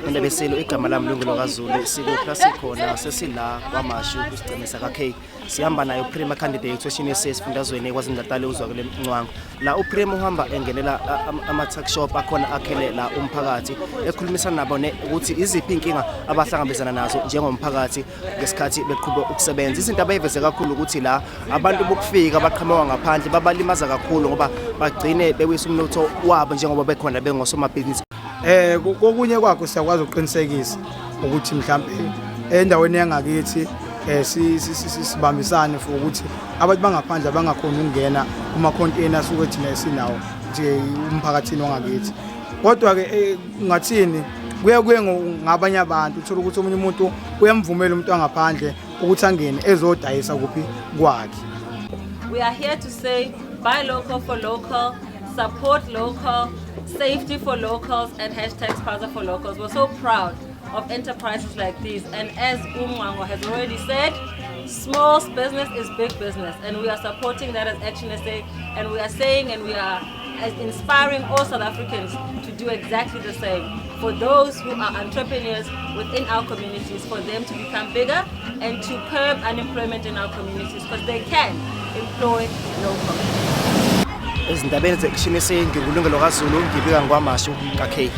Mina besilo igama lami Lungelo kaZulu siko plus ikhona sesila kwamashu kusicemisa kaK sihamba nayo prima candidate weshini sesifundazweni kwaZulu-Natal uzwa kule mncwango la uprima uhamba engenela ama tuck shop akhona akhele la umphakathi ekhulumisana nabo ukuthi iziphi inkinga abahlangabezana nazo njengomphakathi ngesikhathi beqhubeka ukusebenza izinto abayiveze kakhulu ukuthi la abantu bokufika baqhamuka ngaphandle babalimaza kakhulu ngoba bagcine bewisa umnotho wabo njengoba bekhona bengosomabhizinisi. Kokunye kwakho siyakwazi ukuqinisekisa ukuthi mhlambe endaweni yangakithi sibambisane for ukuthi abantu bangaphandle bangakhona ukungena kuma container suke thina esinawo nje umphakathini wangakithi. Kodwa ke ngathini kuye ngabanye abantu uthola ukuthi omunye umuntu uyamvumela umuntu angaphandle ukuthi angene ezodayisa kuphi kwakhe. We are here to say buy local for local, support local, safety for locals, and #Spaza for locals. We're so proud of enterprises like these, and as Umwango has already said, small business is big business, and we are supporting that as Action SA, and we are saying and we are inspiring all South Africans to do exactly the same. For those who are entrepreneurs within our communities, for them to become bigger and to curb unemployment in our communities, because they can employ locally. Izindabeni ze-Action SA ngingulungelo kaZulu ngibika ngwamashu kaK.